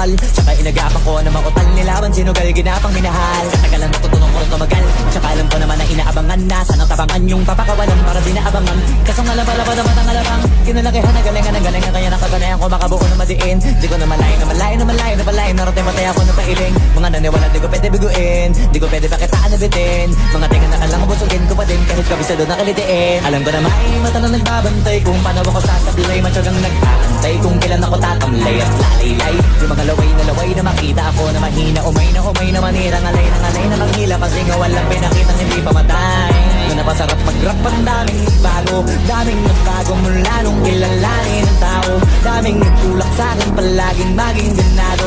bawal. Tsaka inagapan ko na makutal nilaban, sinugal ginapang minahal. Katagalan natutunan ko rin tumagal, tsaka alam ko naman na inaabangan na sanang tabangan yung papakawalan para di naabangan. Kaso nga lang pala pa naman ang alabang kinalakihan na galingan ng galingan, kaya nakasanayan ko makabuo na madiin. Di ko na malayo na malayo na malayo na palain, narating matay ako na pailing. Mga naniwala di ko pwede biguin, di ko pwede pakitaan na bitin. Mga tingan na kalang busugin ko pa din kahit kabisado na kalitiin. Alam ko na may mata na nagbabantay kung paano ako sasablay, matyagang nag-aantay kung kailan ako tatamlay at lalaylay. Yung mga laway na makita ako na mahina, umay na manirang alay na manghila, kasi nga walang pinakitang hindi pamatay. Doon na pasarap mag-rap, ang daming bago, daming nagbago mula nung kilalanin ng tao, daming nagtulak sa akin palaging maging ganado.